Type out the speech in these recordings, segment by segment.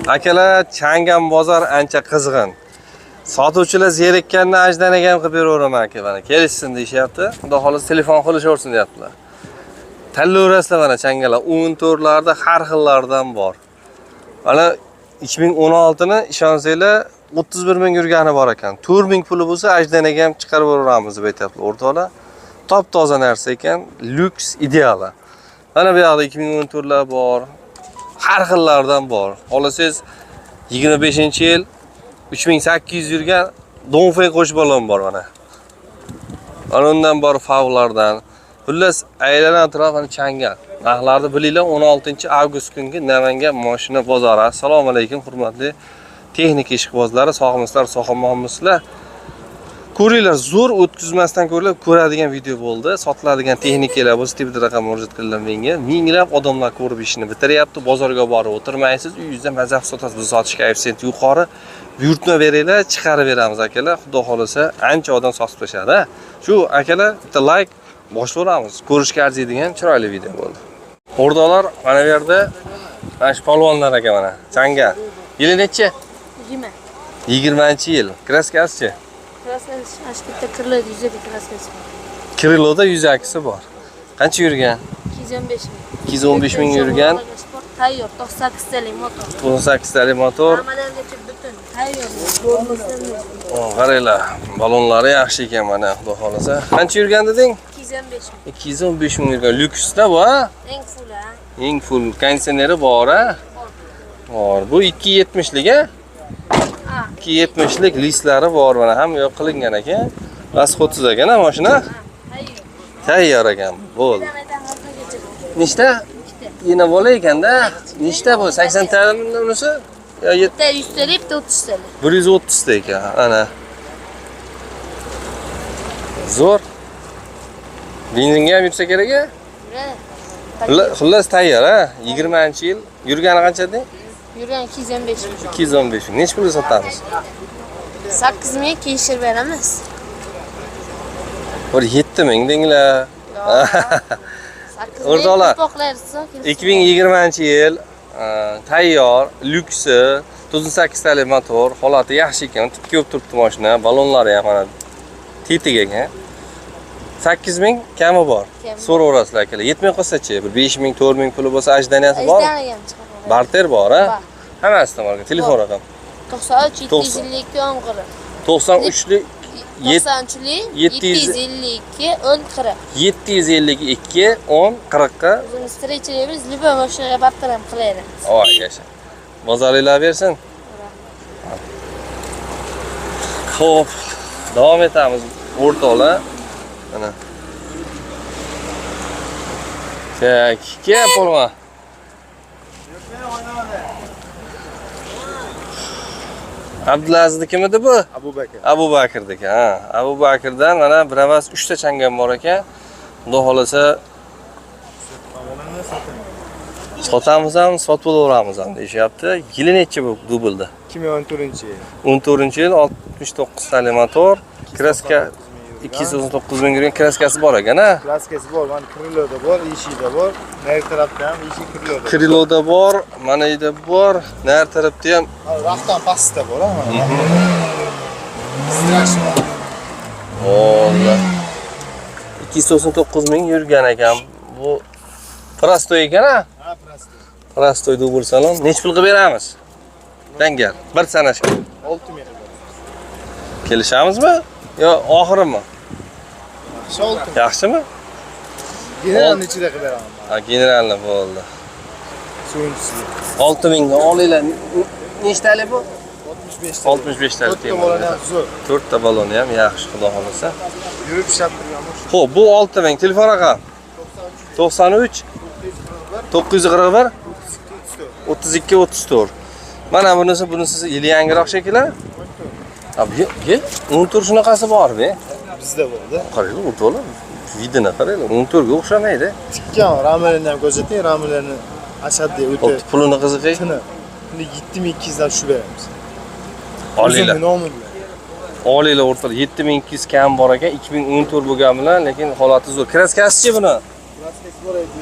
Akalar, Changam bozor ancha qizg'in. Sotuvchilar zerikkanni ajdanaga ham qilib beraveraman aka, mana kelishsin deyapti. Xudo xolisa telefon qilishaversin deyaptilar. Tanlayverasizlar mana changalar 14larda har xillardan bor. Mana 2016 ni ishonsanglar 31 ming yurgani bor ekan. 4 ming puli bo'lsa ajdanaga ham chiqarib yuboramiz deb aytibdi o'rtoqlar. Top toza narsa ekan, lyuks ideal. Mana bu yoqda 2014lar bor. Har xillardan bor. Xohlasangiz 25-yil 3800 yurgan Donfey qo'sh balon bor mana. Mana undan bor favlardan. Xullas aylanan atrofini changal. Narxlarni bilinglar, 16-avgust kungi Namangan mashina bozori. Assalomu alaykum hurmatli texnik ishqibozlari, sog'misizlar, sog'moqmisizlar. Ko'ringlar, zo'r o'tkazmasdan ko'rilib ko'radigan video bo'ldi. Sotiladigan texnikalar bo'lsa, tepda raqam murojaat qilinglar menga. Minglab odamlar ko'rib ishini bitiryapti. Bozorga borib o'tirmaysiz, uyingizda mazza sotasiz. Biz sotish koeffitsiyenti yuqori. Buyurtma beringlar, chiqarib beramiz akalar. Xudo xolasa, ancha odam sotib tashadi. Shu akalar, bitta like boshlayveramiz. Ko'rishga arziydigan chiroyli video bo'ldi. O'rtoqlar, mana bu yerda mana shu polvonlar aka mana. Changa. Yili necha? 20. 20-yil. Kraskasi-chi? Kraskasi ashbitta kirloda yuzaki kraskasi bor. Kirloda yuzakisi bor. Qancha yurgan? 215 ming. 215 ming yurgan. Tayyor 98 talik motor. 98 talik motor. Hammalargacha butun tayyor. Bo'lmasa. Qaranglar, balonlari yaxshi ekan mana, xudo xolasa. Qancha yurgan deding? 215 ming. 215 ming yurgan. Lyuksda bu, ha? Eng full, ha? Eng full konditsioneri bor, ha? Bor. Bu 270 lik, ha? 270 lik listlari bor mana, ham yo'q qilingan ekan. Rasxodsiz ekan mashina. Tayyor ekan. Bo'ldi. Nechta? Yana bola ekanda. Nechta bu? 80 tami unisi? Yo 100 talik, 30 talik. 130 ta ekan. Ana. Zo'r. Benzinga ham yursa kerak-a? Xullas tayyor, ha? 20-yil. Yurgani qancha deng? Yurgan 215 ming. 215 ming. Nech pulga sotamiz? 8 ming keshirib beramiz. Bir 7 ming denglar. O'rtoqlar, 2020-yil tayyor, lyuksi, 98 talik motor, holati yaxshi ekan, tikka bo'lib turibdi mashina, balonlari ham mana tetik ekan. 8 ming kami bor. So'raverasizlar akalar. Yetmay qolsa-chi, bir 5 ming, 4 ming puli bo'lsa ajdaniyasi bor. Barter bor, ha? Hammasidan bor. Telefon raqam. 93 752 10 qirq. 93lik 752 10 qirq. 752 10 40 ga O'zimiz tirikchiligimiz liba mashinaga barter ham qilaylik. Voy yasha. Bozorlar bersin. Xo'p, davom etamiz o'rtoqlar. Mana. Tak, kel polma. Abdulaziznikimidi bu? Abu Bakrdiki, ha. Abu Bakrdan mana bir emas 3 ta changam bor ekan. Xudo xolasa sotamiz ham, sotib olaveramiz ham deyapti. Yili necha bu dublda? 2014-yil. 14-yil 69 talik motor, kraska 219 ming yurgan kraskasi bor ekan, ha? Kraskasi bor, mana kriloda bor, eshikda bor. Nari tarafda ham eshik kriloda. Kriloda bor, mana yerda bor, nari tarafda ham rafdan pastda bor, ha mana. Strash bor. O'lla. 299 ming yurgan ekan. Bu prostoy ekan, ha? Ha, prostoy. Prostoy dubl salon. Nech pul qilib beramiz? Dangal. Bir sanash. 6 ming. Kelishamizmi? Yo, oxirimi? Yaxshi 6 ming. Yaxshimi? Generalni ichida qilib beraman. Ha, generalni bo'ldi. So'nchisi. 6 mingga olinglar. Nechtalik bu? 65 talik. 65 talik. 4 ta balon ham zo'r. 4 ta balon ham yaxshi, xudo xolasa. Yurib ishlab turgan mashina. Xo'p, bu 6 ming. Telefon raqam 93 941 32 34. Mana bunisi yili yangiroq shekillar. Abi, motor shunaqasi bor-ku. Bizda bo'ldi. Qaranglar, o'rtoqlar. Vidini qaranglar, motorga o'xshamaydi. Tikkan ramerlarni ham ko'rsating, ramerlarni ashaddiy o'ta. Pulini qiziqay. Buni 7200 dan tushib beramiz. Olinglar. Nomi bilan. Olinglar o'rtoqlar, 7200 kam bor ekan, 2014 bo'lgan bilan, lekin holati zo'r. Kraskasi-chi buni? Kraskasi bor edi.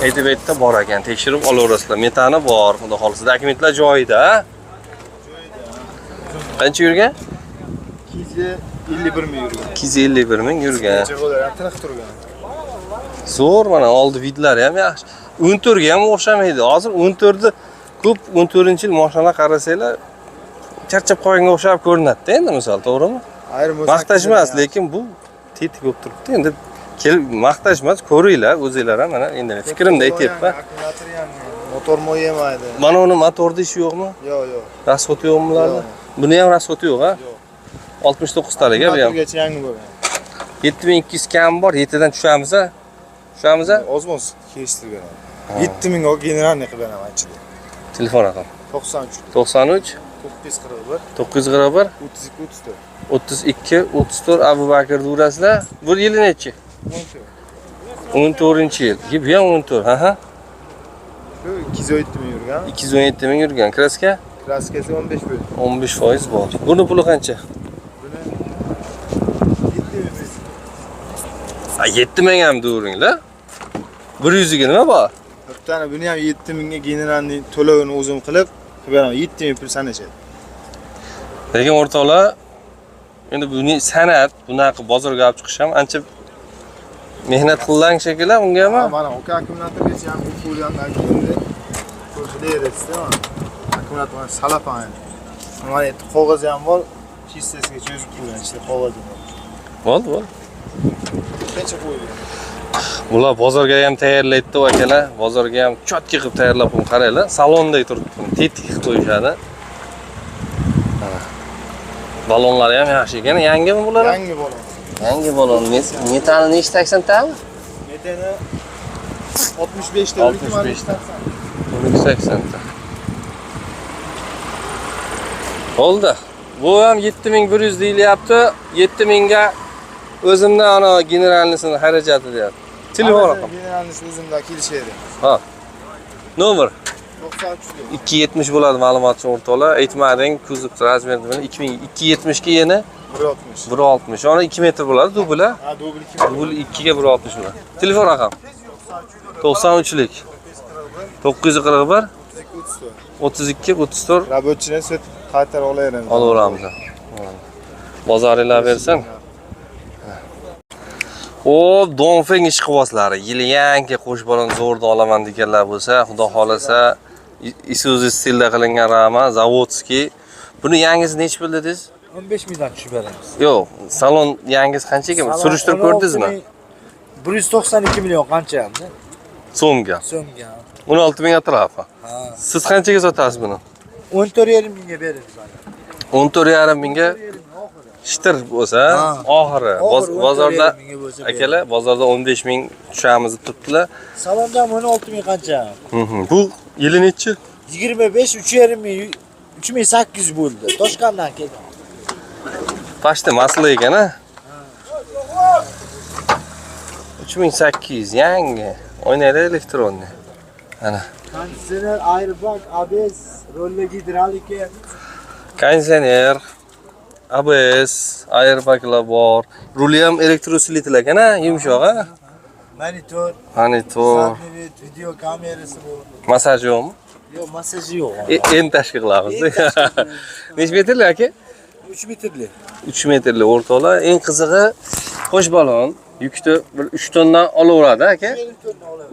Aytib aytda bor ekan, tekshirib olaverasizlar. Metani bor, xudo xolisa. Dokumentlar joyida. Qancha yurgan? 251 ming yurgan. 251 ming yurgan. Necha bo'lar ham tiniq turgan. Zo'r, mana oldi vidlari ham yaxshi. 14 ga ham o'xshamaydi. Hozir 14 ni ko'p 14-yil mashinalar qarasanglar charchab qolganga o'xshab ko'rinadi endi misol, to'g'rimi? Maqtash emas, lekin bu tetik bo'lib turibdi. Endi kelib maqtash emas, ko'ringlar o'zingizlar ham mana endi fikrimni aytyapman. Akkumulyator ham motor yemaydi. Mana uni motorda ishi yo'qmi? Yo'q, yo'q. Rasxoti yo'qmi bularda? Buni ham rasxoti yo'q, ha? 69 talaga bu ham. Motorgacha yangi bo'lgan. 7200 kam bor, 7 dan tushamiz, ha? Tushamiz, ha? Ozmoz kelishtirgan. 7000 ga generalniy qilib beraman ichida. Telefon raqam 93 93 941 941 32 34. 32 34 Abu Bakrda urasizlar. Bu yili nechi? 14-yil. Bu ham 14, ha. Shu 217 ming yurgan. 217 ming yurgan. Kraska? Kraskasi 15 bo'l. 15% bor. Buni puli qancha? Buni 7 ming. Ha, 7 ming ham duringlar. 100 ga nima bor? Bittani buni ham 7 mingga generalniy to'lovini o'zim qilib beraman. 7 ming pul sanashadi. Lekin o'rtoqlar, endi buni san'at, bunaqa bozorga olib chiqish ham ancha mehnat qilgan shekilli bunga ham. Mana oka akkumulyatorgacha ham pul ham akkumulyatorda. Ko'rsatayapsizda. Akkumulyator salafan. Mana qog'ozi ham bor. Chistasiga cho'zib qo'ygan, ichida qog'ozi bor. Bo'ldi. Qancha qo'ygan? Bular bozorga ham tayyorlaydi akalar. Bozorga ham chotki qilib tayyorlab qo'yib qaranglar. Salonda turibdi. Tetik qilib qo'yishadi. Balonlari ham yaxshi ekan. Yangimi bular? Yangi balon. Yangi balon. Metali nechta aksantami? Metani 65 ta. 65 ta. 80 ta. Bo'ldi. Bu ham 7100 deyilyapti. 7000 ga o'zimda ana generalnisini xarajati deyapti. Telefon raqam. Generalnisi o'zimda kelishadi. Ha. Nomer 93 270 bo'ladi ma'lumot uchun o'rtoqlar. Aytmading, kuzov razmeri bilan 270 ga yana 160. 160. Ona 2 metr bo'ladi, dubl. Ha, dubl 2. Dubl 2 ga 160 bo'ladi. Telefon raqam 93lik 941 32 34 Rabotchini sut qaytarib olaveramiz. olaveramiz. Bozoringlar bersin. O, Dongfeng ishqibozlari, yili yangi qo'sh balon zo'rda olaman deganlar bo'lsa, xudo xolasa Isuzu stilda qilingan rama, zavodskiy. Buni yangisi nech pul dedingiz? 15 mingdan tushib beramiz. Yo'q, salon yangisi qancha ekan? Surishtirib ko'rdingizmi? 192 million qancha hamda? So'mga. So'mga. 16 ming atrofi. Ha. Siz qanchaga sotasiz buni? 14,5 mingga beramiz. 14,5 mingga shitir bo'lsa, oxiri bozorda akalar, bozorda 15 ming tushamiz deb turibdilar. Salonda 16 ming qancha? Bu yili nechi? 25, 3,5 ming, 3800 bo'ldi. Toshkandan kelgan. Pashta masla ekan, ha? 3800 yangi. O'ynaydi elektronni. Ana. Konditsioner, airbag, ABS, roller gidravlika. Konditsioner, ABS, airbaglar bor. Ruli ham elektrosilitlar ekan, ha? Yumshoq, ha? Monitor, Monitor, video kamerasi bor. masaj yo'qmi? Yo'q, masaji yo'q. Endi tashkil qilamiz. Nech metrli aka? 3 metrli. 3 metrli o'rtoqlar. Eng qizig'i qo'sh balon yukni 3 tondan olaveradi aka.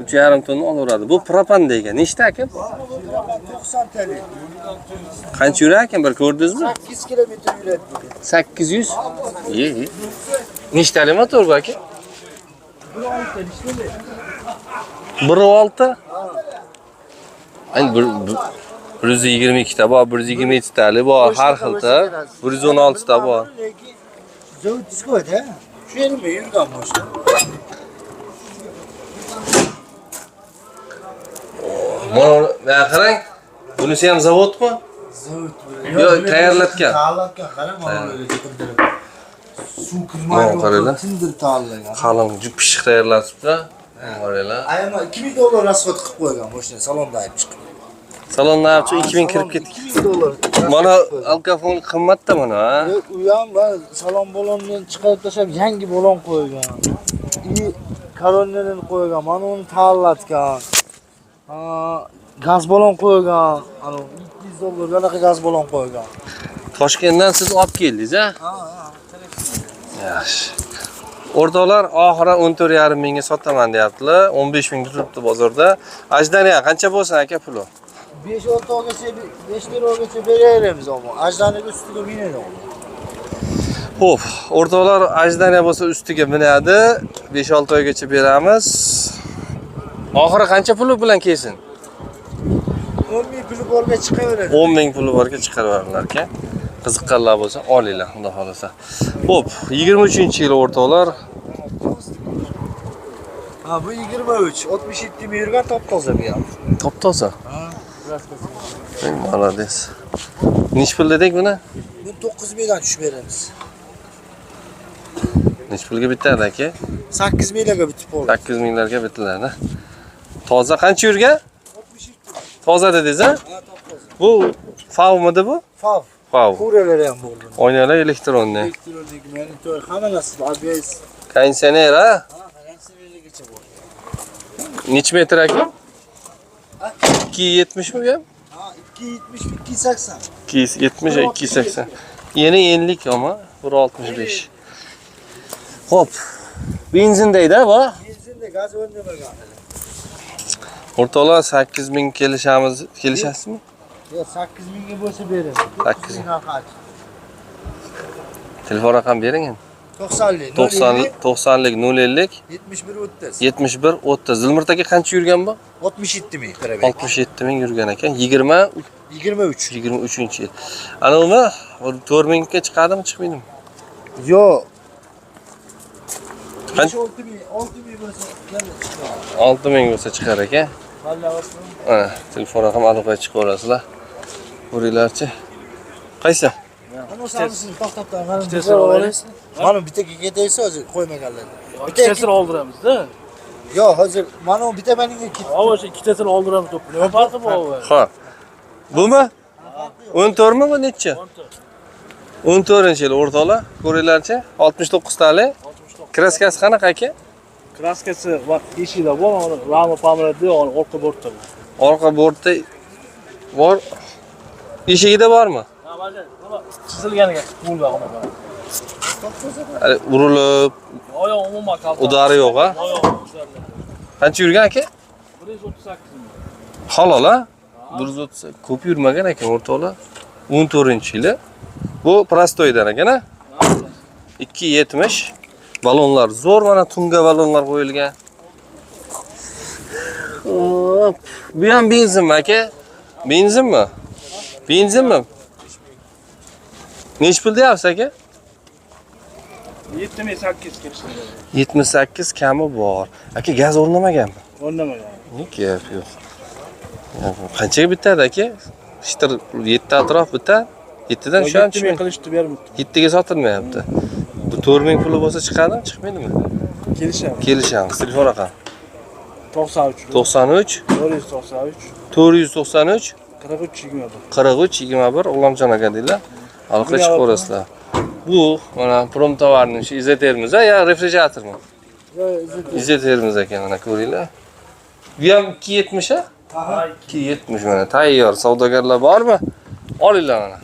3,5 tonna olaveradi. Bu propan degan. Nechta aka? 90 TL. Qancha yuradi ekan bir ko'rdingizmi? 8 kilometr yuradi. 800. Nechtali motor bu aka? 1.6. Endi 122 ta bor, 127 tali bor, har xilda 116 ta bor. Zavod diskoda. Shu yerga yurgan boshda. Mana qarang. Bunisi ham zavodmi? Zavod. Yo'q, tayyorlatgan. Tayyorlatgan, qarang mana o'yga qildirib. Suv kirmaydi. Tindir tayyorlagan. Qalin, pishiq tayyorlatibdi. Qaranglar. Ayama 2000 dollar rasxod qilib qo'ygan mashina salonda olib chiqib. Salondan olib chiqib 2000 kirib ketdik. 2000 dollar. Mana alkofon qimmatda mana, ha? U ham salon balondan chiqarib tashlab yangi balon qo'ygan. I kolonnalarni qo'ygan, mana uni tayyorlatgan. Gaz balon qo'ygan. Ana 200 dollarga anaqa gaz balon qo'ygan. Toshkentdan siz olib keldingiz, ha? Yaxshi. O'rtoqlar, oxiri 14,5 mingga sotaman deyaptilar. 15 ming turibdi bozorda. Ajdaniya qancha bo'lsin aka puli? 5-6 oygacha 5 oygacha berayveramiz ammo. Ajdaniyaga ustiga minadi. Xo'p, o'rtoqlar ajdaniya bo'lsa ustiga minadi. 5-6 oygacha beramiz. Oxiri qancha puli bilan kelsin? 10 ming puli borga chiqaveradi. 10 ming puli borga chiqaradilar aka. Qiziqqanlar bo'lsa olinglar, xudo xolasa. Xo'p, 23-yil o'rtoqlar. Ha, bu 23, 67 ming yurgan top-toza bu ham. Top-toza. Ha, молодец. Necha pul dedik buni? Bu 9 mingdan tushib beramiz. Necha pulga bitadi aka? 8 minglarga bitib qoldi. 8 minglarga bitiladi. Toza qancha yurgan? 67. Toza dedingiz, ha? Ha, top-toza. Bu FAV-midi bu? Fav. FAV. Kurelari ham bo'ldi. Oynalar elektronli. Elektronik monitor, hamma narsa ABS. Konditsioner, ha? Ha, konditsionergacha bor. Necha metr aka? 270 mi bu ham? Ha, 270, 280. 270, 280. Yeni yenilik ama 165. Hop. Benzindeydi bu. Benzinda gaz o'rnamagan. O'rtoqlar 8 ming kelishasizmi? Yo'q, 8 mingga bo'lsa beramiz. 8 ming. Telefon raqam bering endi. 90lik 90lik 050 71 30. 71 30. Zilmirtaga qancha yurgan bu? 67 ming qarab. 67 ming yurgan ekan. 23 yil. Ana uni 4 mingga chiqadimi, chiqmaydimi? Yo'q. Qancha? 6 ming bo'lsa, 6 ming bo'lsa chiqar ekan. Mana telefon raqam aloqaga chiqib olasizlar. Ko'ringlarchi. Qaysi? Ana o'samisini to'xtatib mana bittaga ketaysa hozir qo'ymaganlar. İkisini olduramızda. Yo'q, hozir mana bitta menga ketdi. Hava şu ikisini olduramız topu. Ne farkı bu? Ha. Bumi? 14 mi bu necha? 14-yil o'rtoqlar. Ko'ringlarchi. 69 tali. Kraskasi qanaqa aka? Kraskası bak yeşil de bu ama onu Rama Pamela diyor onu orta bortta. Orqa bortda bor. Eshigida bormi? Ha bak buna çizilganiga pul var ona. Urilib, Oyoq umuman kaldı. udari yo'q, ha? Oyoq. Qancha yurgan aka? 138 ming. Halol, ha? 130. Ko'p yurmagan ekan o'rtoqlar. 14-yili. Bu prostoydan ekan, ha? 270. Balonlar zo'r, mana tunga balonlar qo'yilgan. Hop. Bu ham benzinmi aka? Benzinmi? Benzinmi? Nech pul deyapsiz aka? 78 kirishdi. 78 kami bor. Aka gaz o'rnamaganmi? O'rnamagan. Gap yo'q. Qanchaga bitadi aka? Ishtir 7 atrof bitadi. 7 dan shu ham 7 ming qilishdi bermabdi. 7 ga sotilmayapti. Bu 4 ming puli bo'lsa chiqadimi, chiqmaydimi? Kelishamiz. Kelishamiz. Telefon raqam 93 93 493 493 43 21. 43 21 Ulomjon aka deylar. Aloqa chiqib ko'rasizlar. Bu mana Promtovarning shu izotermiz ya refrigeratormi? Yo'q, Izotermiz ekan, mana ko'ringlar. Bu ham 270 ha? Ha 270 mana tayyor. Savdogarlar bormi? Olinglar mana.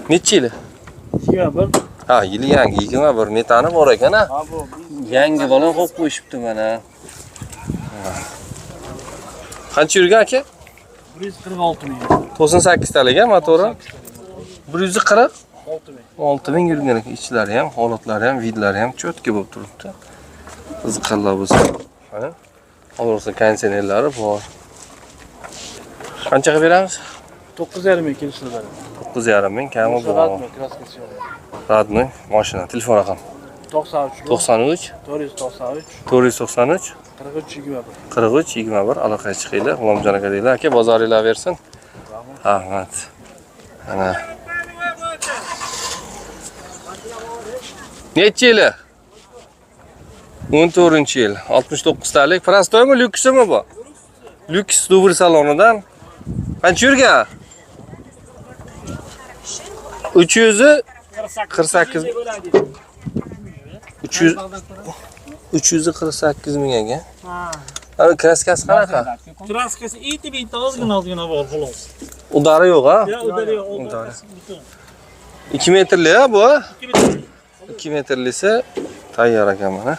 Necha yili? 21. Ha, yili yangi 21 metani bor ekan ha. Ha bu Yangi balon qo'yib qo'yishibdi mana. Qancha yurgan aka? 146 ming. 98 taliga motori. 140 6 ming. 6 ming yurgan ekan. Ichlari ham, holatlari ham, vidlari ham cho'tka bo'lib turibdi. Qiziqqanlar bo'lsa, mana. Olursa konditsionerlari bor. Qanchaga beramiz? 9,5 ming kelishdi bari. 9,5 ming kami bor. Kraskasi yo'q. Radmi, mashina, telefon raqam 93 93 493 493 43 21. 43 21 aloqaga chiqinglar. Ulomjon aka deylar. Aka bozoringlar bersin. Rahmat. Ana. Necha yili? 14-yil. 69 talik. Prostoymi, lyuksimi bu? Lyuks dubl salonidan. Qancha yurgan? 348 348 ming ekan. Ana kraskasi qanaqa? Kraskasi bitta ozgina bor xolos. Udari yo'q, ha? Ya, udari yo'q. 2 metrli ha bu? 2 metr. 2 metrlisi tayyor ekan mana.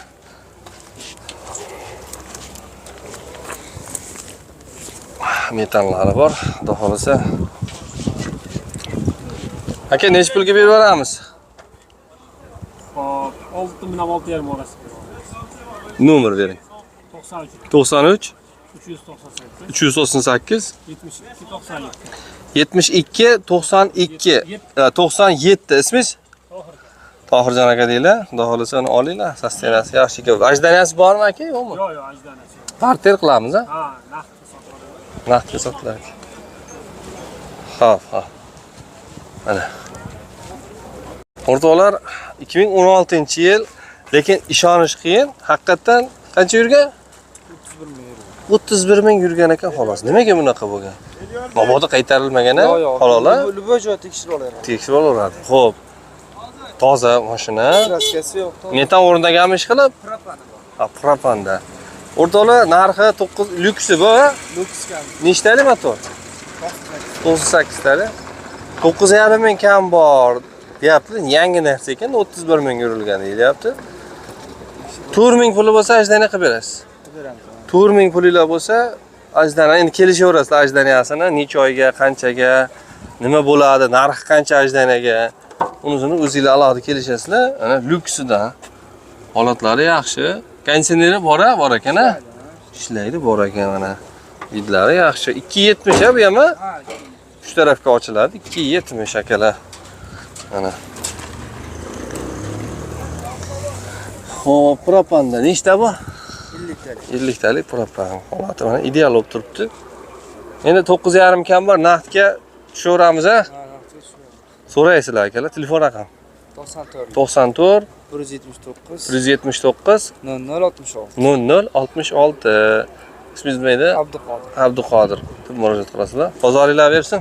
Metallari bor, xudo xolasa. Aka, nech pulga berib beramiz? Hop, 6.6.5 orasi. Nomer bering. 93 93 398 398 72 97 72 92 97 ismingiz? Tohirjon aka deylar. Xudo xolasa uni olinglar. Sostenasi yaxshi ekan. Ajdaniyasi bormi aka, yo'qmi? Yo'q, ajdanasi. Parter qilamiz, ha? Ha, naqd sotib Naqdga sotilar. Xo'p, xo'p. Mana. O'rtoqlar, 2016-yil, lekin ishonish qiyin. Haqiqatan qancha yurgan? 31 ming yurgan ekan xolos. Nimaga bunaqa bo'lgan? Mabodo qaytarilmagan, halol-a? Любой joy tekshirib olaveradi. Tekshirib olaveradi. Xo'p. Toza mashina. Kraskasi yo'q. Metan o'rnidagami ish qilib? Ha, propanda. O'rtoqlar, narxi 9 lyuksi bu, ha? Lukskan. Nechtali motor? 98 tali. 9,5 ming kam bor deyapti. Yangi narsa ekan, 31 ming yurilgan deyilyapti. 4 ming puli bo'lsa ajdana qilib berasiz. Beramiz. 4 ming pulilar bo'lsa ajdana, endi kelishaverasizlar ajdanasini, necha oyga, qanchaga, nima bo'ladi, narxi qancha ajdanaga. Unisini o'zingizlar alohida kelishasizlar. Ana lyuksida. Holatlari yaxshi. Konditsioneri bor ekan, ha? Ishlaydi, bor ekan mana. Vidlari yaxshi. 270 ha bu ham, ha? Shu tarafga ochiladi. 270 akalar. Mana. Xo'p, propanda nechta bu? 50 talik. 50 talik propan. Holati mana ideal bo'lib turibdi. Endi 9,5 kam bor, naqdga tushaveramiz, ha? So'raysizlar akalar, telefon raqam 94 94 179 179 0066. 0066. Ismingiz nima edi? Abduqodir. Abduqodir. Murojaat qilasizlar. Bozoringlar bersin.